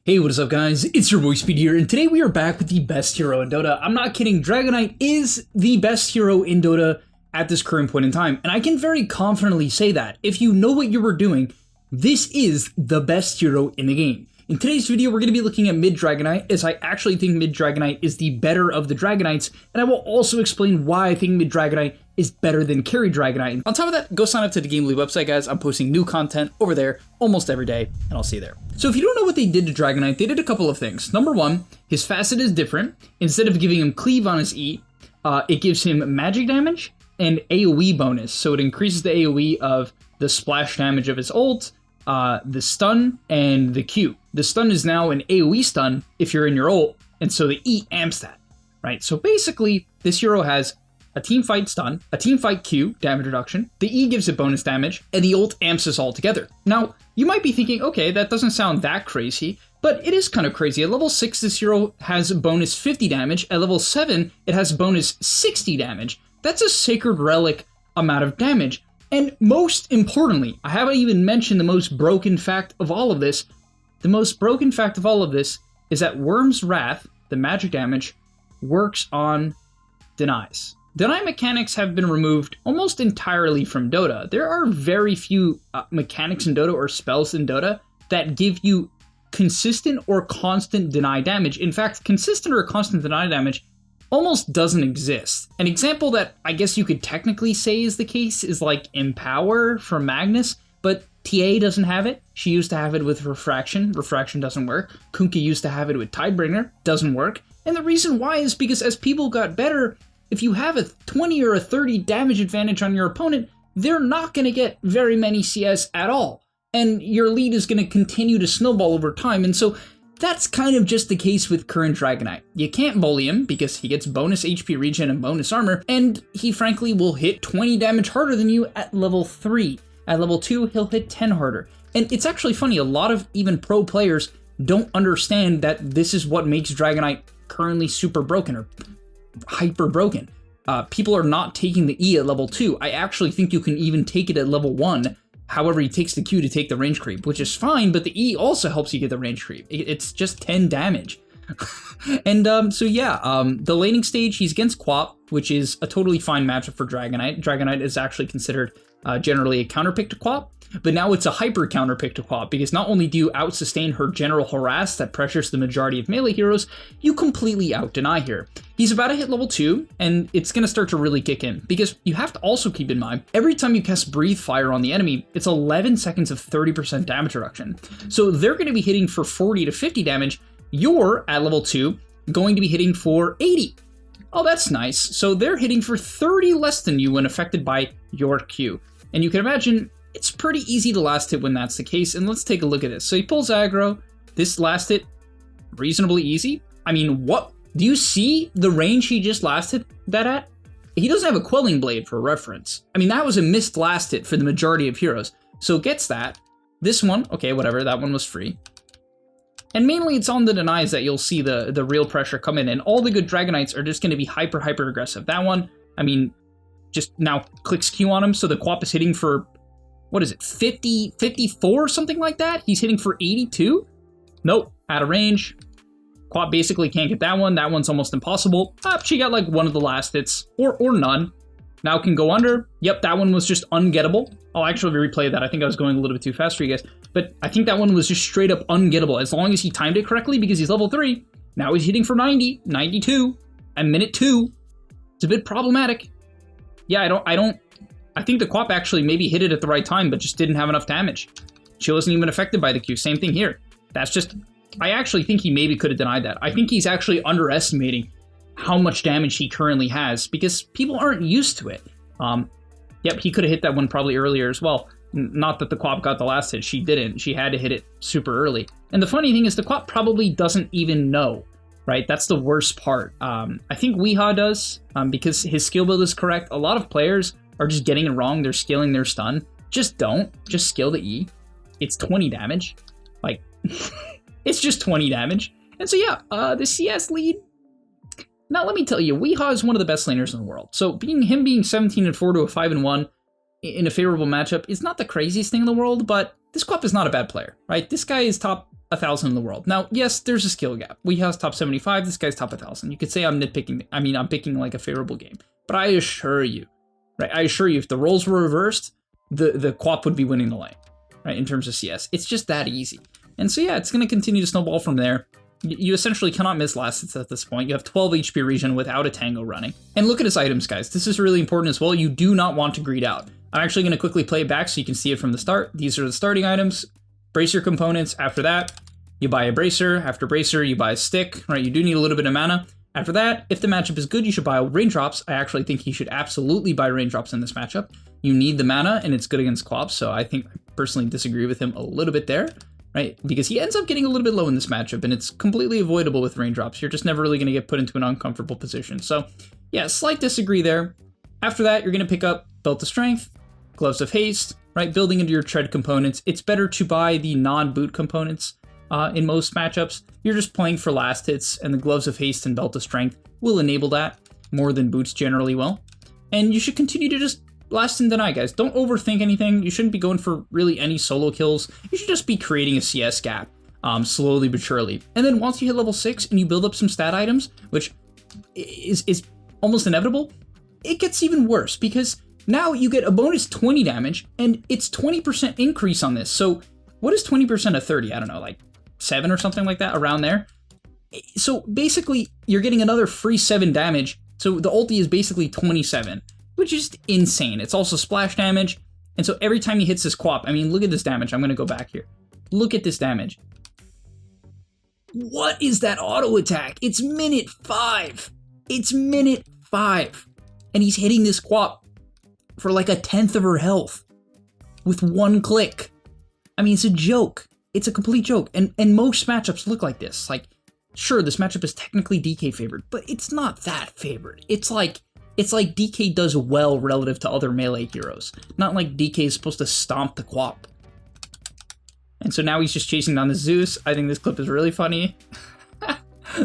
Hey, what is up guys? It's your boy Speed here, and today we are back with the best hero in Dota. I'm not kidding, Dragonite is the best hero in Dota at this current point in time, and I can very confidently say that. If you know what you were doing, this is the best hero in the game. In today's video, we're going to be looking at mid Dragonite, as I actually think mid Dragonite is the better of the Dragonites, and I will also explain why I think mid Dragonite is better than carry Dragonite. On top of that, go sign up to the gameleap website, guys. I'm posting new content over there almost every day, and I'll see you there. So if you don't know what they did to Dragonite, they did a couple of things. Number one, his Facet is different. Instead of giving him cleave on his E, it gives him magic damage and AoE bonus. So it increases the AoE of the splash damage of his ult, the stun, and the Q. The stun is now an AoE stun if you're in your ult, and so the E amps that, right? So basically, this hero has a team fight stun, a team fight Q, damage reduction, the E gives it bonus damage, and the ult amps this all together. Now, you might be thinking, okay, that doesn't sound that crazy, but it is kind of crazy. At level 6, this hero has bonus 50 damage. At level 7, it has bonus 60 damage. That's a Sacred Relic amount of damage. And most importantly, I haven't even mentioned the most broken fact of all of this. The most broken fact of all of this is that Worm's Wrath, the magic damage, works on denies. Deny mechanics have been removed almost entirely from Dota. There are very few mechanics in Dota or spells in Dota that give you consistent or constant deny damage. In fact, consistent or constant deny damage almost doesn't exist. An example that I guess you could technically say is the case is like Empower from Magnus, but TA doesn't have it. She used to have it with Refraction. Refraction doesn't work. Kunkka used to have it with Tidebringer. Doesn't work. And the reason why is because as people got better, if you have a 20 or a 30 damage advantage on your opponent, they're not going to get very many CS at all. And your lead is going to continue to snowball over time. And so that's kind of just the case with current Dragonite. You can't bully him because he gets bonus HP regen and bonus armor, and he frankly will hit 20 damage harder than you at level 3. At level 2, he'll hit 10 harder. And it's actually funny, a lot of even pro players don't understand that this is what makes Dragonite currently super broken or hyper broken. People are not taking the E at level 2. I actually think you can even take it at level 1. However, he takes the Q to take the range creep, which is fine, but the E also helps you get the range creep. It's just 10 damage. And so yeah, the laning stage, he's against Quap, which is a totally fine matchup for Dragonite. Dragonite is actually considered generally a counterpick to Quap, but now it's a hyper counterpick to Quap, because not only do you out-sustain her general harass that pressures the majority of melee heroes, you completely out-deny here. He's about to hit level 2, and it's going to start to really kick in, because you have to also keep in mind, every time you cast Breathe Fire on the enemy, it's 11 seconds of 30% damage reduction. So they're going to be hitting for 40 to 50 damage, you're, at level 2, going to be hitting for 80. Oh, that's nice. So they're hitting for 30 less than you when affected by your Q. And you can imagine, it's pretty easy to last hit when that's the case, and let's take a look at this. So he pulls aggro, this last hit, reasonably easy. I mean, what? Do you see the range he just last hit that at? He doesn't have a Quelling Blade for reference. I mean, that was a missed last hit for the majority of heroes. So gets that. This one, okay, whatever, that one was free. And mainly it's on the denies that you'll see the real pressure come in, and all the good Dragonites are just going to be hyper aggressive. That one, I mean, just now clicks Q on him, so the Quap is hitting for, what is it, 50, 54, something like that? He's hitting for 82? Nope, out of range. Quap basically can't get that one. That one's almost impossible. She got like one of the last hits, or none. Now can go under. Yep, that one was just ungettable. I'll actually replay that. I think I was going a little bit too fast for you guys. But I think that one was just straight up ungettable, as long as he timed it correctly, because he's level 3. Now he's hitting for 90, 92, and minute 2. It's a bit problematic. Yeah, I think the Quap actually maybe hit it at the right time, but just didn't have enough damage. She wasn't even affected by the Q. Same thing here. That's just, I actually think he maybe could have denied that. I think he's actually underestimating how much damage he currently has, because people aren't used to it. Yep, he could have hit that one probably earlier as well. Not that the Quap got the last hit. She didn't. She had to hit it super early. And the funny thing is the Quap probably doesn't even know, right? That's the worst part. I think Weehaw does, because his skill build is correct. A lot of players are just getting it wrong. They're scaling their stun. Just don't. Just skill the E. It's 20 damage. Like, it's just 20 damage. And so yeah, the CS lead. Now let me tell you, Weehaw is one of the best laners in the world. So him being 17-4 to a 5-1 in a favorable matchup is not the craziest thing in the world, but this Quap is not a bad player, right? This guy is top 1,000 in the world. Now, yes, there's a skill gap. We have top 75, this guy's top 1,000. You could say I'm nitpicking, I mean, I'm picking like a favorable game. But I assure you, right, I assure you, if the roles were reversed, the Quap would be winning the lane, right, in terms of CS. It's just that easy. And so yeah, it's going to continue to snowball from there. You essentially cannot miss last hits at this point. You have 12 HP regen without a tango running. And look at his items, guys. This is really important as well. You do not want to greed out. I'm actually going to quickly play it back so you can see it from the start. These are the starting items. Bracer components. After that, you buy a bracer. After bracer, you buy a stick, right? You do need a little bit of mana. After that, if the matchup is good, you should buy raindrops. I actually think he should absolutely buy raindrops in this matchup. You need the mana, and it's good against Quap, so I think I personally disagree with him a little bit there, right? Because he ends up getting a little bit low in this matchup, and it's completely avoidable with raindrops. You're just never really going to get put into an uncomfortable position. So, yeah, slight disagree there. After that, you're going to pick up Belt of Strength, Gloves of Haste, right? Building into your tread components. It's better to buy the non-boot components in most matchups. You're just playing for last hits, and the Gloves of Haste and Belt of Strength will enable that more than boots generally will. And you should continue to just blast and deny, guys. Don't overthink anything. You shouldn't be going for really any solo kills. You should just be creating a CS gap slowly but surely. And then once you hit level 6 and you build up some stat items, which is almost inevitable, it gets even worse because now you get a bonus 20 damage and it's 20% increase on this. So what is 20% of 30? I don't know, like 7 or something like that, around there. So basically you're getting another free 7 damage. So the ulti is basically 27. Which is insane. It's also splash damage. And so every time he hits this Quap, I mean, look at this damage. I'm going to go back here. Look at this damage. What is that auto attack? It's minute 5. It's minute 5. And he's hitting this Quap for like 1/10 of her health with one click. I mean, it's a joke. It's a complete joke. And most matchups look like this. Like, sure, this matchup is technically DK favored, but it's not that favored. It's like DK does well relative to other melee heroes. Not like DK is supposed to stomp the Quap. And so now he's just chasing down the Zeus. I think this clip is really funny.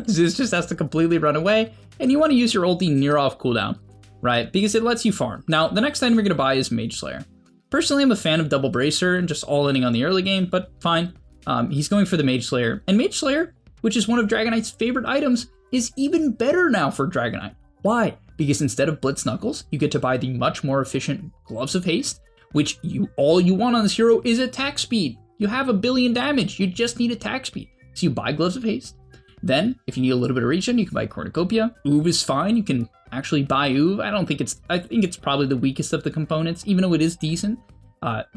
Zeus just has to completely run away. And you want to use your ulti near off cooldown, right? Because it lets you farm. Now, the next item you're going to buy is Mage Slayer. Personally, I'm a fan of Double Bracer and just all-inning on the early game, but fine. He's going for the Mage Slayer. And Mage Slayer, which is one of Dragonite's favorite items, is even better now for Dragonite. Why? Because instead of Blitz Knuckles, you get to buy the much more efficient Gloves of Haste, which all you want on this hero is attack speed. You have 1 billion damage, you just need attack speed. So you buy Gloves of Haste. Then, if you need a little bit of regen, you can buy Cornucopia. Oob is fine, you can actually buy Oob. I think it's probably the weakest of the components, even though it is decent.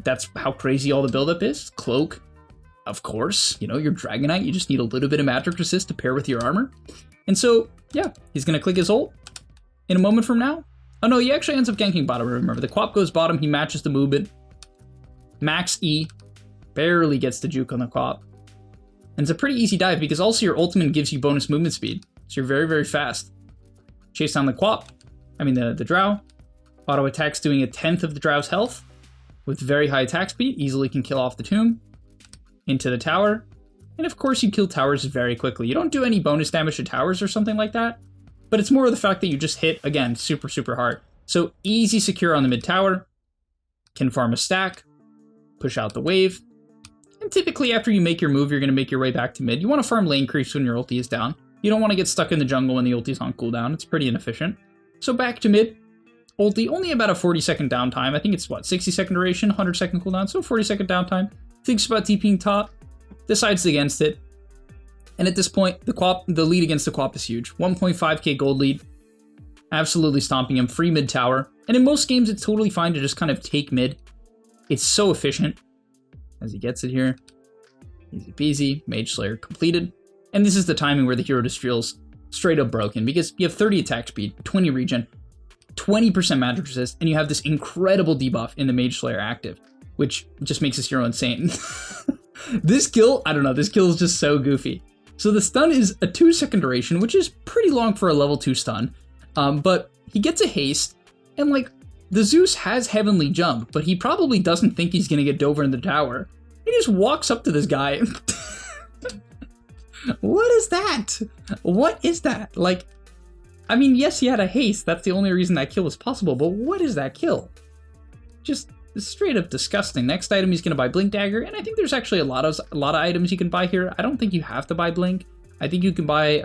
That's how crazy all the buildup is. Cloak, of course, you know, your Dragonite, you just need a little bit of magic resist to pair with your armor. And so, yeah, he's gonna click his ult. In a moment from now? Oh no, he actually ends up ganking bottom, remember. The Quap goes bottom, he matches the movement. Max E, barely gets the juke on the Quap. And it's a pretty easy dive because also your ultimate gives you bonus movement speed. So you're very, very fast. Chase down the Quap, the Drow. Auto attacks doing 1/10 of the Drow's health. With very high attack speed, easily can kill off the tomb. Into the tower. And of course you kill towers very quickly. You don't do any bonus damage to towers or something like that. But it's more of the fact that you just hit, again, super, super hard. So easy secure on the mid tower, can farm a stack, push out the wave, and typically after you make your move, you're going to make your way back to mid. You want to farm lane creeps when your ulti is down. You don't want to get stuck in the jungle when the ulti is on cooldown. It's pretty inefficient. So back to mid, ulti, only about a 40-second downtime. I think it's, 60-second duration, 100-second cooldown, so 40-second downtime. Thinks about TPing top, decides against it. And at this point, the lead against the Quap is huge. 1.5k gold lead. Absolutely stomping him. Free mid tower. And in most games, it's totally fine to just kind of take mid. It's so efficient. As he gets it here. Easy peasy. Mage Slayer completed. And this is the timing where the hero just feels straight up broken. Because you have 30 attack speed, 20 regen, 20% magic resist, and you have this incredible debuff in the Mage Slayer active. Which just makes this hero insane. This kill, I don't know, this kill is just so goofy. So the stun is a 2-second duration, which is pretty long for a level 2 stun. But he gets a haste, and like, the Zeus has Heavenly Jump, but he probably doesn't think he's gonna get Dover in the tower. He just walks up to this guy. What is that? What is that? Like, I mean, yes, he had a haste. That's the only reason that kill was possible, but what is that kill? Just It's straight up disgusting. Next item, he's going to buy Blink Dagger, and I think there's actually a lot of items you can buy here. I don't think you have to buy Blink. I think you can buy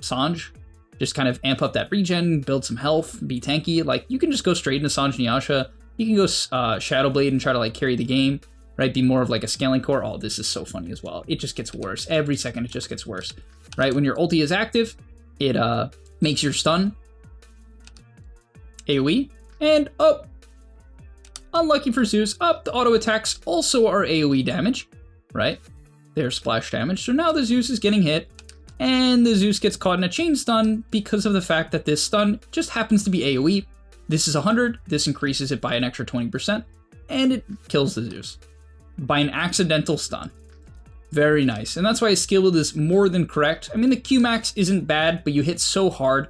Sange, just kind of amp up that regen, build some health, be tanky. Like, you can just go straight into Sange and Yasha. You can go Shadow Blade and try to like carry the game, right? Be more of like a scaling core. Oh, this is so funny as well. It just gets worse. Every second it just gets worse, right? When your ulti is active, it makes your stun AoE, and oh, unlucky for Zeus, up the auto attacks also are AoE damage, right? They're splash damage. So now the Zeus is getting hit, and the Zeus gets caught in a chain stun because of the fact that this stun just happens to be AoE. This is 100, this increases it by an extra 20%, and it kills the Zeus by an accidental stun. Very nice, and that's why his skill build is more than correct. I mean, the Q max isn't bad, but you hit so hard,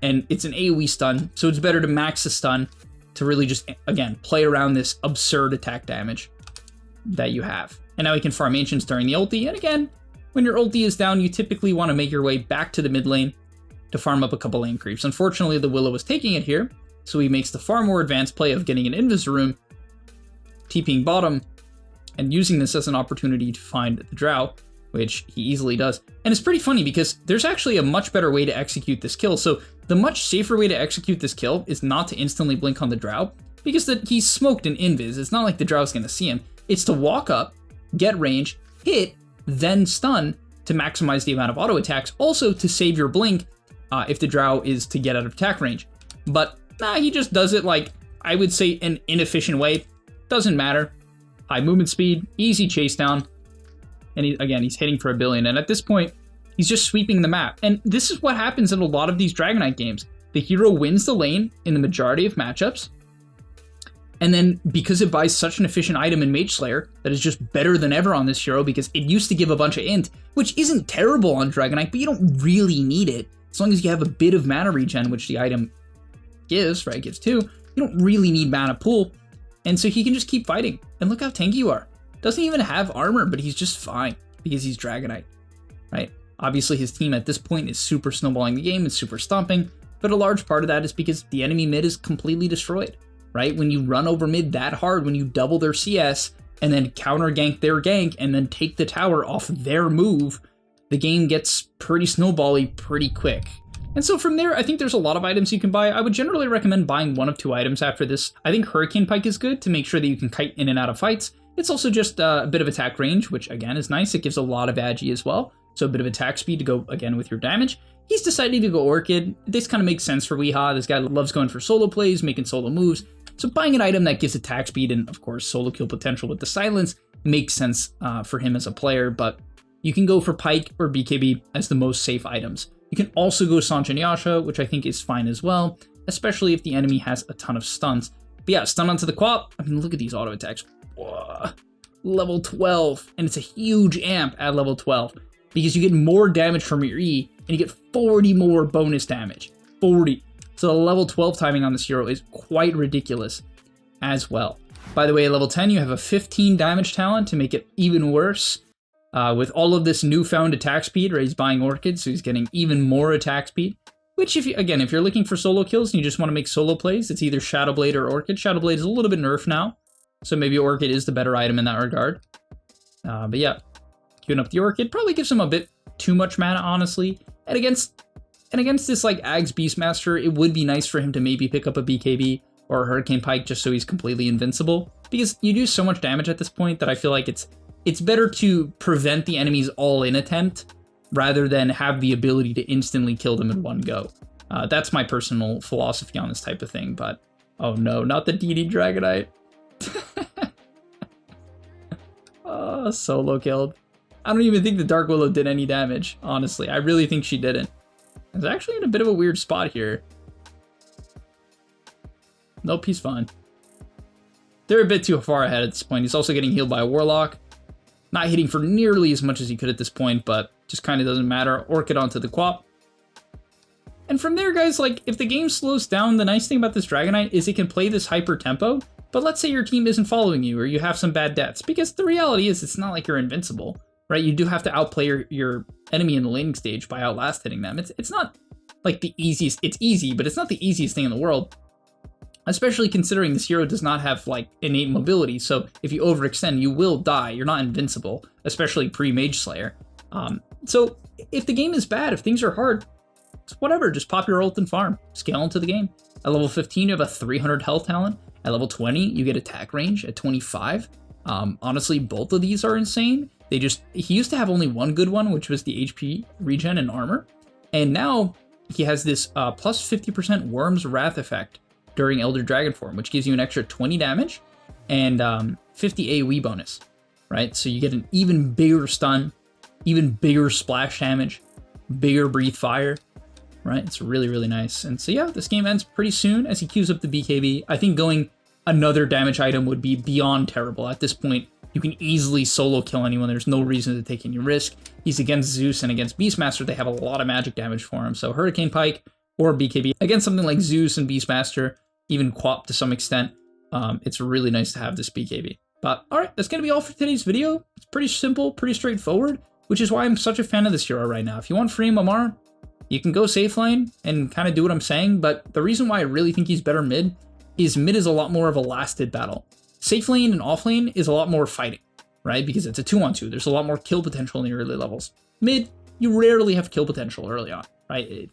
and it's an AoE stun, so it's better to max the stun to really just, again, play around this absurd attack damage that you have. And now he can farm Ancients during the ulti, and again, when your ulti is down, you typically want to make your way back to the mid lane to farm up a couple lane creeps. Unfortunately, the Willow was taking it here, so he makes the far more advanced play of getting an Invis Room, TPing bottom, and using this as an opportunity to find the Drow, which he easily does. And it's pretty funny because there's actually a much better way to execute this kill. So the much safer way to execute this kill is not to instantly blink on the Drow, because he's smoked in Invis. It's not like the Drow's going to see him. It's to walk up, get range, hit, then stun to maximize the amount of auto attacks. Also to save your blink if the Drow is to get out of attack range. But nah, he just does it like, I would say, an inefficient way. Doesn't matter. High movement speed, easy chase down. And he's hitting for 1 billion. And at this point, he's just sweeping the map. And this is what happens in a lot of these Dragonite games. The hero wins the lane in the majority of matchups. And then because it buys such an efficient item in Mage Slayer that is just better than ever on this hero, because it used to give a bunch of int, which isn't terrible on Dragonite, but you don't really need it. As long as you have a bit of mana regen, which the item gives, right? Gives 2. You don't really need mana pool. And so he can just keep fighting. And look how tanky you are. Doesn't even have armor, but he's just fine because he's Dragonite, right? Obviously, his team at this point is super snowballing the game and super stomping, but a large part of that is because the enemy mid is completely destroyed, right? When you run over mid that hard, when you double their CS and then counter gank their gank and then take the tower off their move, the game gets pretty snowbally pretty quick. And so from there, I think there's a lot of items you can buy. I would generally recommend buying 1 of 2 items after this. I think Hurricane Pike is good to make sure that you can kite in and out of fights. It's also just a bit of attack range, which again is nice. It gives a lot of agi as well. So a bit of attack speed to go again with your damage. He's decided to go Orchid. This kind of makes sense for Weehaw. This guy loves going for solo plays, making solo moves. So buying an item that gives attack speed and of course solo kill potential with the silence makes sense for him as a player, but you can go for Pike or BKB as the most safe items. You can also go Sange and Yasha, which I think is fine as well, especially if the enemy has a ton of stuns. But yeah, stun onto the Quap. I mean, look at these auto attacks. Whoa. Level 12, and it's a huge amp at level 12 because you get more damage from your E and you get 40 more bonus damage. 40. So the level 12 timing on this hero is quite ridiculous as well. By the way, at level 10, you have a 15 damage talent to make it even worse. With all of this newfound attack speed, right? He's buying Orchid, so he's getting even more attack speed. Which, if you're looking for solo kills and you just want to make solo plays, it's either Shadow Blade or Orchid. Shadow Blade is a little bit nerfed now, so maybe Orchid is the better item in that regard. But yeah, queuing up the Orchid probably gives him a bit too much mana, honestly. And against this like Ags Beastmaster, it would be nice for him to maybe pick up a BKB or a Hurricane Pike just so he's completely invincible. Because you do so much damage at this point that I feel like it's better to prevent the enemy's all-in attempt rather than have the ability to instantly kill them in one go. That's my personal philosophy on this type of thing, but oh no, not the DD Dragonite. Oh, solo killed. I don't even think the Dark Willow did any damage, honestly. I really think she didn't. It's actually in a bit of a weird spot here. Nope, he's fine. They're a bit too far ahead at this point. He's also getting healed by a Warlock. Not hitting for nearly as much as he could at this point, but just kind of doesn't matter. Orchid onto the Quap. And from there, guys, like, if the game slows down, the nice thing about this Dragonite is it can play this hyper tempo, but let's say your team isn't following you or you have some bad deaths, because the reality is it's not like you're invincible, right? You do have to outplay your enemy in the laning stage by outlast hitting them. It's not like the easiest, it's easy, but it's not the easiest thing in the world. especially considering this hero does not have like innate mobility. So if you overextend, you will die. You're not invincible, especially pre-Mage Slayer. So if the game is bad, if things are hard, whatever, just pop your ult and farm. Scale into the game. At level 15, you have a 300 health talent. At level 20, you get attack range. At 25, honestly, both of these are insane. He used to have only one good one, which was the HP regen and armor. And now he has this plus 50% Worm's Wrath effect during Elder Dragon form, which gives you an extra 20 damage and 50 AoE bonus, right? So you get an even bigger stun, even bigger splash damage, bigger breathe fire, right? It's really, really nice. And so yeah, this game ends pretty soon as he queues up the BKB. I think going another damage item would be beyond terrible. At this point, you can easily solo kill anyone. There's no reason to take any risk. He's against Zeus and against Beastmaster. They have a lot of magic damage for him. So Hurricane Pike or BKB. Against something like Zeus and Beastmaster, even Quap to some extent, it's really nice to have this BKB. But all right, that's going to be all for today's video. It's pretty simple, pretty straightforward, which is why I'm such a fan of this hero right now. If you want free MMR, you can go safe lane and kind of do what I'm saying. But the reason why I really think he's better mid is a lot more of a lasted battle. Safe lane and off lane is a lot more fighting, right? Because it's a 2-on-2. There's a lot more kill potential in the early levels. Mid, you rarely have kill potential early on, right?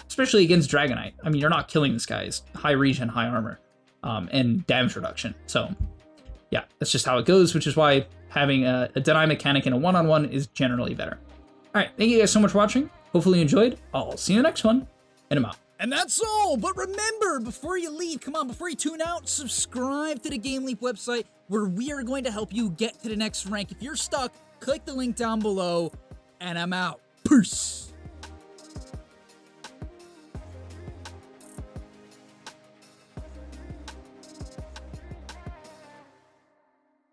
Especially against Dragonite. I mean, you're not killing this guy's high regen, high armor, and damage reduction. So yeah, that's just how it goes, which is why having a deny mechanic in a one-on-one is generally better. All right, thank you guys so much for watching. Hopefully you enjoyed. I'll see you in the next one, and I'm out. And that's all, but remember, before you leave, before you tune out, subscribe to the GameLeap website, where we are going to help you get to the next rank. If you're stuck, click the link down below, and I'm out. Peace!